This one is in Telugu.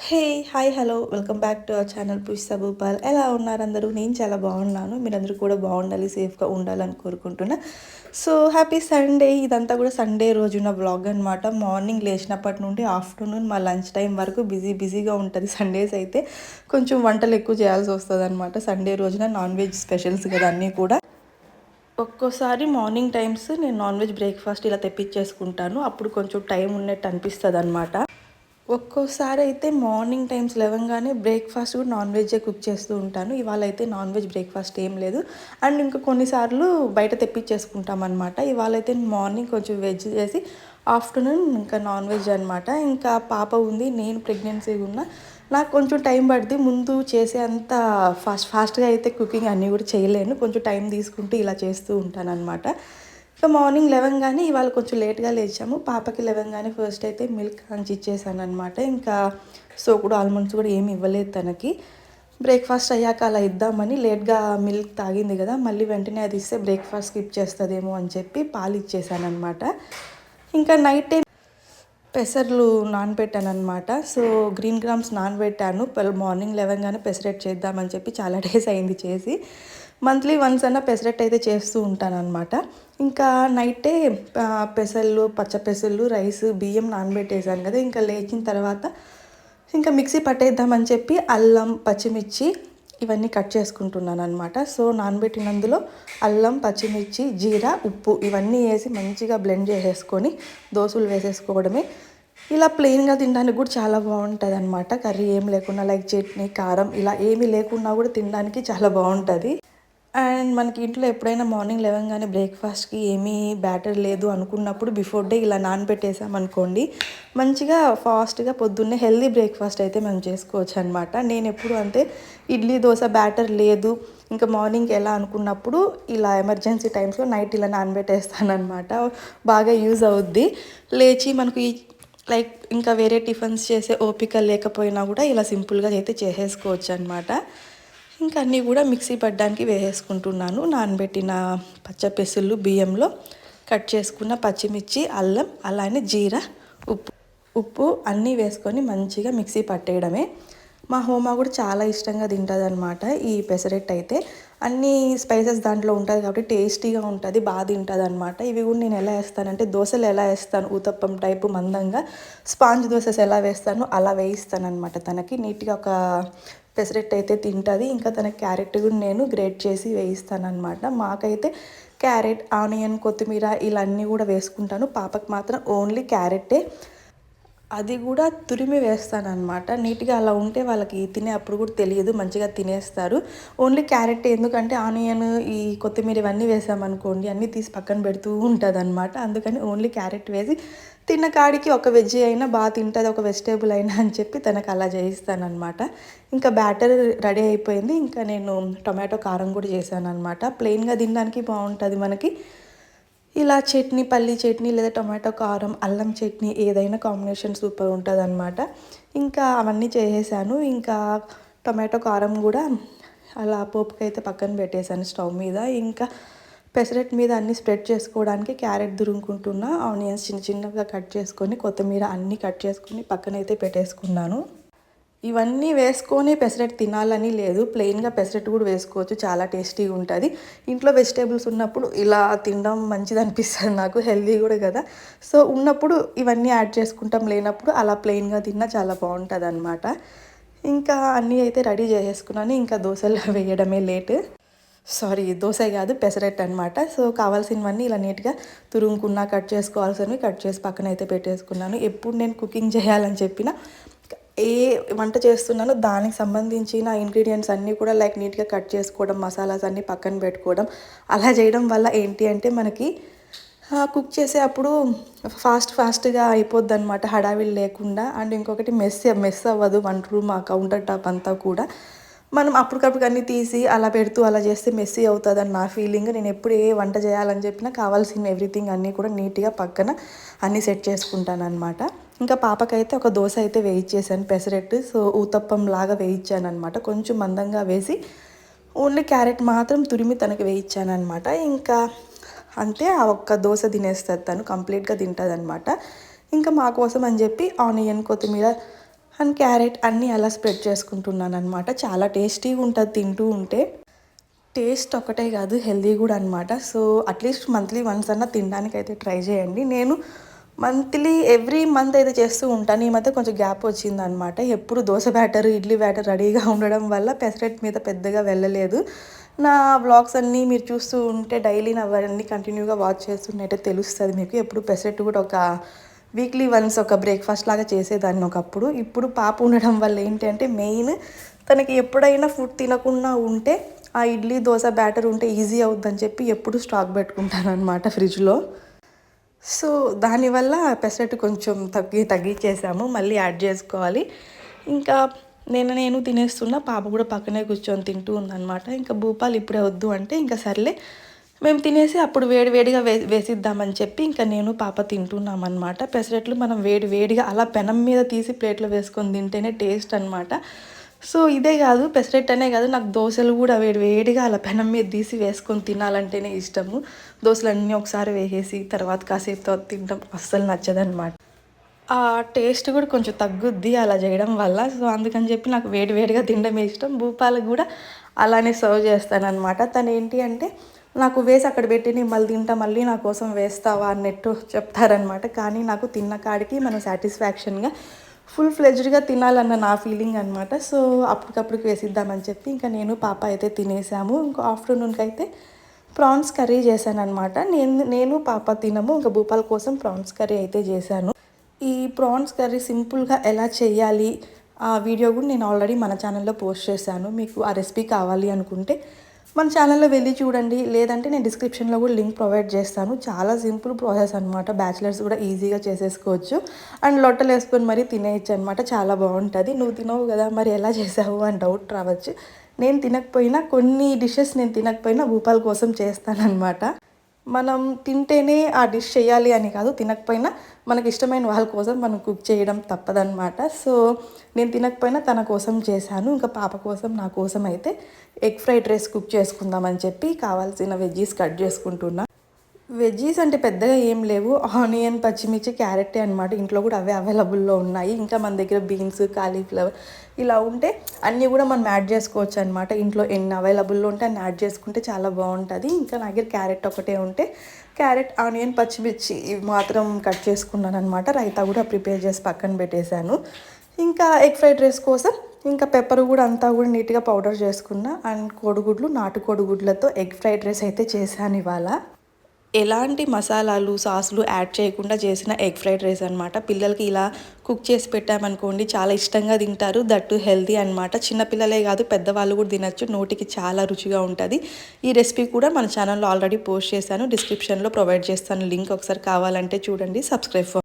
Hey! Hi! Hello! Welcome back to our channel Pushpa Bhupal. ఎలా ఉన్నారు అందరూ? నేను చాలా బాగున్నాను. మీరందరూ కూడా బాగుండాలి, సేఫ్‌గా ఉండాలని కోరుకుంటున్నా. So, happy Sunday. ఇదంతా కూడా సండే రోజున వ్లాగ్ అనమాట. మార్నింగ్ లేచినప్పటి నుండి ఆఫ్టర్‌నూన్ మా లంచ్ టైం వరకు బిజీగా ఉంటది. సండేస్ అయితే కొంచెం వంటలు ఎక్కువ చేయాల్సి వస్తదనమాట. సండే రోజున నాన్ వెజ్ స్పెషల్స్ కదా అన్నీ కూడా. ఒక్కోసారి మార్నింగ్ టైమ్స్ నేను నాన్ వెజ్ బ్రేక్‌ఫాస్ట్ ఇలా తెప్పించేసుకుంటాను. అప్పుడు కొంచెం టైం ఉన్నట్టు అనిపిస్తదనమాట. ఒక్కోసారి అయితే మార్నింగ్ టైమ్స్ లేవంగానే బ్రేక్‌ఫాస్ట్ కూడా నాన్ వెజ్జే కుక్ చేస్తూ ఉంటాను. ఇవాళ అయితే నాన్ వెజ్ బ్రేక్‌ఫాస్ట్ ఏం లేదు. అండ్ ఇంకా కొన్నిసార్లు బయట తెప్పించేసుకుంటామనమాట. ఇవాళైతే మార్నింగ్ కొంచెం వెజ్ చేసి ఆఫ్టర్‌నూన్ ఇంకా నాన్ వెజ్ అనమాట. ఇంకా పాప ఉంది, నేను ప్రెగ్నెన్సీగా ఉన్నా. నాకు కొంచెం టైం పడుద్ది. ముందు చేసే అంత ఫాస్ట్‌గా అయితే కుకింగ్ అన్నీ కూడా చేయలేను. కొంచెం టైం తీసుకుంటూ ఇలా చేస్తూ ఉంటాననమాట. ఇంకా మార్నింగ్ లేవంగానే ఇవాళ కొంచెం లేట్‌గా లేచాము. పాపకి లేవంగానే ఫస్ట్ అయితే మిల్క్ కాంచి ఇచ్చేసాననమాట. ఇంకా సోకుడు, ఆల్మండ్స్ కూడా ఏమి ఇవ్వలేదు తనకి. బ్రేక్‌ఫాస్ట్ అయ్యాక అలా ఇద్దామని లేట్‌గా మిల్క్ తాగింది కదా! మళ్ళీ వెంటనే అది ఇస్తే బ్రేక్‌ఫాస్ట్ స్కిప్ చేస్తదేమో అని చెప్పి పాలు ఇచ్చేసాననమాట. ఇంకా నైట్ టైం పెసర్లు నానబెట్టాననమాట. సో, గ్రీన్ గ్రామ్స్ నానబెట్టాను. మార్నింగ్ లేవంగానే పెసరట్టు చేద్దామని చెప్పి చాలా డేస్ అయింది చేసి. మంత్లీ వన్స్ అన్నా పెసరట్టు అయితే చేస్తూ ఉంటాననమాట. ఇంకా నైటే పెసళ్ళు, పచ్చ పెసళ్ళు, రైస్, బియ్యం నానబెట్టేసాను కదా! ఇంకా లేచిన తర్వాత ఇంకా మిక్సీ పట్టేద్దామని చెప్పి అల్లం, పచ్చిమిర్చి ఇవన్నీ కట్ చేసుకుంటున్నాననమాట. సో, నానబెట్టినందులో అల్లం, పచ్చిమిర్చి, జీరా, ఉప్పు ఇవన్నీ వేసి మంచిగా బ్లెండ్ చేసేసుకొని దోసలు వేసేసుకోవడమే. ఇలా ప్లెయిన్‌గా తినడానికి కూడా చాలా బాగుంటదనమాట. కర్రీ ఏం లేకుండా లైక్ చట్నీ, కారం ఇలా ఏమీ లేకున్నా కూడా తినడానికి చాలా బాగుంటది. అండ్ మనకి ఇంట్లో ఎప్పుడైనా మార్నింగ్ లేవంగానే బ్రేక్‌ఫాస్ట్‌కి ఏమీ బ్యాటర్ లేదు అనుకున్నప్పుడు బిఫోర్ డే ఇలా నానబెట్టేసామనుకోండి, మంచిగా ఫాస్ట్‌గా పొద్దున్నే హెల్తీ బ్రేక్‌ఫాస్ట్ అయితే మనం చేసుకోవచ్చనమాట. నేనెప్పుడు అంతే ఇడ్లీ, దోస బ్యాటర్ లేదు, ఇంకా మార్నింగ్‌కి ఎలా అనుకున్నప్పుడు ఇలా ఎమర్జెన్సీ టైమ్స్‌లో నైట్ ఇలా నానబెట్టేస్తాననమాట. బాగా యూజ్ అవుద్ది. లేచి మనకు లైక్ ఇంకా వేరే టిఫిన్స్ చేసే ఓపిక లేకపోయినా కూడా ఇలా సింపుల్‌గా అయితే చేసేసుకోవచ్చనమాట. ఇంకా అన్నీ కూడా మిక్సీ పట్టడానికి వేసేసుకుంటున్నాను. నానబెట్టిన పచ్చపెసులు బియ్యంలో కట్ చేసుకున్న పచ్చిమిర్చి, అల్లం, అలానే జీరా, ఉప్పు అన్నీ వేసుకొని మంచిగా మిక్సీ పట్టేయడమే. మా హోమ కూడా చాలా ఇష్టంగా తింటదనమాట ఈ పెసరట్టు అయితే. అన్నీ స్పైసెస్ దాంట్లో ఉంటుంది కాబట్టి టేస్టీగా ఉంటుంది, బాగా తింటదనమాట. ఇవి కూడా నేను ఎలా వేస్తానంటే దోశలు ఎలా వేస్తాను ఊతప్పం టైపు మందంగా, స్పాంజ్ దోసెస్ ఎలా వేస్తానో అలా వేయిస్తాననమాట తనకి. నీట్‌గా ఒక పెసరట్టు అయితే తింటుంది. ఇంకా తనకి క్యారెట్ కూడా నేను గ్రేట్ చేసి వేయిస్తాననమాట. మాకైతే క్యారెట్, ఆనియన్, కొత్తిమీర ఇలా అన్నీ కూడా వేసుకుంటాను. పాపకి మాత్రం ఓన్లీ క్యారెట్టే. అది కూడా తురిమి వేస్తాననమాట. నీట్‌గా అలా ఉంటే వాళ్ళకి తినే అప్పుడు కూడా తెలియదు, మంచిగా తినేస్తారు. ఓన్లీ క్యారెట్ ఎందుకంటే ఆనియన్, ఈ కొత్తిమీర ఇవన్నీ వేసామనుకోండి అన్నీ తీసి పక్కన పెడుతూ ఉంటదనమాట. అందుకని ఓన్లీ క్యారెట్ వేసి తిన్న కాడికి ఒక వెజ్ అయినా బాగా తింటది, ఒక వెజిటేబుల్ అయినా అని చెప్పి తనకు అలా చేయిస్తాననమాట. ఇంకా బ్యాటర్ రెడీ అయిపోయింది. ఇంకా నేను టొమాటో కారం కూడా చేశాననమాట. ప్లెయిన్‌గా తినడానికి బాగుంటుంది మనకి. ఇలా చట్నీ, పల్లీ చట్నీ లేదా టొమాటో కారం, అల్లం చట్నీ ఏదైనా కాంబినేషన్ సూపర్ ఉంటదనమాట. ఇంకా అవన్నీ చేసేసాను. ఇంకా టొమాటో కారం కూడా అలా పోపుకైతే పక్కన పెట్టేసాను స్టవ్ మీద. ఇంకా పెసరట్టు మీద అన్నీ స్ప్రెడ్ చేసుకోవడానికి క్యారెట్ తురుముకుంటున్నా, ఆనియన్స్ చిన్న చిన్నగా కట్ చేసుకొని, కొత్తిమీర అన్నీ కట్ చేసుకొని పక్కనైతే పెట్టేసుకున్నాను. ఇవన్నీ వేసుకొని పెసరట్టు తినాలని లేదు, ప్లెయిన్‌గా పెసరట్టు కూడా వేసుకోవచ్చు, చాలా టేస్టీగా ఉంటుంది. ఇంట్లో వెజిటేబుల్స్ ఉన్నప్పుడు ఇలా తినడం మంచిదనిపిస్తది నాకు, హెల్తీ కూడా కదా! సో, ఉన్నప్పుడు ఇవన్నీ యాడ్ చేసుకుంటాం, లేనప్పుడు అలా ప్లెయిన్‌గా తిన్నా చాలా బాగుంటదనమాట. ఇంకా అన్నీ అయితే రెడీ చేసేసుకున్నాను. ఇంకా దోసలు వేయడమే లేట్. సారీ, దోస కాదు పెసరట్టు అనమాట. సో, కావాల్సినవన్నీ ఇలా నీట్‌గా తురుముకున్నా, కట్ చేసుకోవాల్సినవి కట్ చేసి పక్కనైతే పెట్టేసుకున్నాను. ఎప్పుడు నేను కుకింగ్ చేయాలని చెప్పినా ఏ వంట చేస్తున్నానో దానికి సంబంధించిన ఇంగ్రీడియంట్స్ అన్నీ కూడా లైక్ నీట్‌గా కట్ చేసుకోవడం, మసాలాస్ అన్నీ పక్కన పెట్టుకోవడం. అలా చేయడం వల్ల ఏంటి అంటే మనకి కుక్ చేసే అప్పుడు ఫాస్ట్‌గా అయిపోద్దనమాట హడావిడి లేకుండా. అండ్ ఇంకొకటి మెస్ అవ్వదు వంట రూమ్, ఆ కౌంటర్ టాప్ అంతా కూడా. మనం అప్పటికప్పుడు అన్నీ తీసి అలా పెడుతూ అలా చేస్తే మెస్సీ అవుతదని నా ఫీలింగ్. నేను ఎప్పుడు ఏ వంట చేయాలని చెప్పినా కావాల్సిన ఎవ్రీథింగ్ అన్నీ కూడా నీట్‌గా పక్కన అన్నీ సెట్ చేసుకుంటాననమాట. ఇంకా పాపకైతే ఒక దోస అయితే వేయిచ్చేసాను పెసరట్టు. సో, ఊతప్పం లాగా వేయిచ్చాననమాట. కొంచెం మందంగా వేసి ఓన్లీ క్యారెట్ మాత్రం తురిమి తనకి వేయిచ్చాననమాట. ఇంకా అంతే, ఆ ఒక్క దోస తినేస్తది తను, కంప్లీట్‌గా తింటదనమాట. ఇంకా మా కోసం అని చెప్పి ఆనియన్, కొత్తిమీర అండ్ క్యారెట్ అన్నీ అలా స్ప్రెడ్ చేసుకుంటున్నాను అనమాట. చాలా టేస్టీగా ఉంటుంది తింటూ ఉంటే. టేస్ట్ ఒకటే కాదు, హెల్దీ కూడా అనమాట. సో అట్లీస్ట్ మంత్లీ వన్స్ అన్నా తినడానికి అయితే ట్రై చేయండి. నేను ఎవ్రీ మంత్ అయితే చేస్తూ ఉంటాను. ఈ మధ్య కొంచెం గ్యాప్ వచ్చిందనమాట. ఎప్పుడు దోశ బ్యాటర్, ఇడ్లీ బ్యాటర్ రెడీగా ఉండడం వల్ల పెసరట్ మీద పెద్దగా వెళ్ళలేదు. నా వ్లాగ్స్ అన్నీ మీరు చూస్తూ ఉంటే డైలీ అవన్నీ కంటిన్యూగా వాచ్ చేస్తున్నట్టే తెలుస్తుంది మీకు. ఎప్పుడు పెసరట్ కూడా ఒక వీక్లీ వన్స్ ఒక బ్రేక్ఫాస్ట్ లాగా చేసేదాన్ని ఒకప్పుడు. ఇప్పుడు పాప ఉండడం వల్ల ఏంటంటే మెయిన్ తనకి ఎప్పుడైనా ఫుడ్ తినకుండా ఉంటే ఆ ఇడ్లీ దోశ బ్యాటర్ ఉంటే ఈజీ అవుద్దని చెప్పి ఎప్పుడు స్టాక్ పెట్టుకుంటాను అనమాట ఫ్రిడ్జ్లో. సో దానివల్ల పెసరట్టు కొంచెం తగ్గించేసాము, మళ్ళీ యాడ్ చేసుకోవాలి. ఇంకా నేను తినేస్తున్నా, పాప కూడా పక్కనే కూర్చొని తింటూ ఉందన్నమాట. ఇంకా భూపాలు ఇప్పుడే వద్దు అంటే ఇంకా సర్లే మేము తినేసి అప్పుడు వేడివేడిగా వేసిద్దామని చెప్పి ఇంకా నేను పాప తింటున్నామన్నమాట. పెసరట్లు మనం వేడిగా అలా పెనం మీద తీసి ప్లేట్లో వేసుకొని తింటేనే టేస్ట్ అనమాట. సో ఇదే కాదు, పెసరట్ అనే కాదు, నాకు దోశలు కూడా వేడిగా అలా పెనం మీద తీసి వేసుకొని తినాలంటేనే ఇష్టము. దోశలు అన్నీ ఒకసారి వేసేసి తర్వాత కాసేపు తర్వాత తినడం అస్సలు నచ్చదనమాట. ఆ టేస్ట్ కూడా కొంచెం తగ్గుద్ది అలా చేయడం వల్ల. సో అందుకని చెప్పి నాకు వేడిగా తినడమే ఇష్టం. భూపాలకు కూడా అలానే సర్వ్ చేస్తానన్నమాట. తను ఏంటి అంటే నాకు వేసి అక్కడ పెట్టి నేను మళ్ళీ తింటా, మళ్ళీ నా కోసం వేస్తావా అన్నట్టు చెప్తారనమాట. కానీ నాకు తిన్న కాడికి మనం సాటిస్ఫాక్షన్గా ఫుల్ ఫ్లెడ్జ్డ్గా తినాలన్న నా ఫీలింగ్ అనమాట. సో అప్పటికప్పుడుకి వేసిద్దామని చెప్పి ఇంకా నేను పాప అయితే తినేసాము. ఇంకో ఆఫ్టర్నూన్కి అయితే ప్రాన్స్ కర్రీ చేశాను అనమాట. నేను పాప తినము, ఇంకా భూపాల కోసం ప్రాన్స్ కర్రీ అయితే చేశాను. ఈ ప్రాన్స్ కర్రీ సింపుల్గా ఎలా చేయాలి ఆ వీడియో కూడా నేను ఆల్రెడీ మన ఛానల్లో పోస్ట్ చేశాను. మీకు ఆ రెసిపీ కావాలి అనుకుంటే మన ఛానల్లో వెళ్ళి చూడండి, లేదంటే నేను డిస్క్రిప్షన్లో కూడా లింక్ ప్రొవైడ్ చేస్తాను. చాలా సింపుల్ ప్రాసెస్ అనమాట, బ్యాచిలర్స్ కూడా ఈజీగా చేసేసుకోవచ్చు. అండ్ లొట్టలు వేసుకొని మరీ తినేయచ్చు అనమాట. చాలా బాగుంటుంది. నువ్వు తినవు కదా మరి ఎలా చేసావు అని డౌట్ రావచ్చు. నేను తినకపోయినా కొన్ని డిషెస్ నేను తినకపోయినా భూపాల్ కోసం చేస్తానన్నమాట. మనం తింటేనే ఆ డిష్ చేయాలి అని కాదు, తినకపోయినా మనకి ఇష్టమైన వాళ్ళ కోసం మనం కుక్ చేయడం తప్పదనమాట. సో నేను తినకపోయినా తన కోసం చేశాను. ఇంకా పాప కోసం నా కోసం అయితే ఎగ్ ఫ్రైడ్ రైస్ కుక్ చేసుకుందామని చెప్పి కావాల్సిన వెజ్జీస్ కట్ చేసుకుంటున్నా. వెజ్జీస్ అంటే పెద్దగా ఏం లేవు, ఆనియన్, పచ్చిమిర్చి, క్యారెటే అనమాట. ఇంట్లో కూడా అవే అవైలబుల్లో ఉన్నాయి. ఇంకా మన దగ్గర బీన్స్, కాలీఫ్లవర్ ఇలా ఉంటే అన్నీ కూడా మనం యాడ్ చేసుకోవచ్చు అనమాట. ఇంట్లో ఎన్ని అవైలబుల్లో ఉంటే అన్ని యాడ్ చేసుకుంటే చాలా బాగుంటుంది. ఇంకా నా దగ్గర క్యారెట్ ఒకటే ఉంటే క్యారెట్, ఆనియన్, పచ్చిమిర్చి ఇవి మాత్రం కట్ చేసుకున్నాను అనమాట. రైతా కూడా ప్రిపేర్ చేసి పక్కన పెట్టేశాను. ఇంకా ఎగ్ ఫ్రైడ్ రైస్ కోసం ఇంకా పెప్పర్ కూడా అంతా కూడా నీట్గా పౌడర్ చేసుకున్నా. అండ్ కోడిగుడ్లు, నాటు కోడిగుడ్లతో ఎగ్ ఫ్రైడ్ రైస్ అయితే చేశాను ఇవాళ. ఎలాంటి మసాలాలు, సాసులు యాడ్ చేయకుండా చేసిన ఎగ్ ఫ్రైడ్ రైస్ అనమాట. పిల్లలకి ఇలా కుక్ చేసి పెట్టామనుకోండి చాలా ఇష్టంగా తింటారు. దట్టు హెల్దీ అనమాట. చిన్నపిల్లలే కాదు పెద్దవాళ్ళు కూడా తినచ్చు. నోటికి చాలా రుచిగా ఉంటుంది. ఈ రెసిపీ కూడా మన ఛానల్లో ఆల్రెడీ పోస్ట్ చేశాను, డిస్క్రిప్షన్లో ప్రొవైడ్ చేస్తాను లింక్. ఒకసారి కావాలంటే చూడండి. సబ్స్క్రైబ్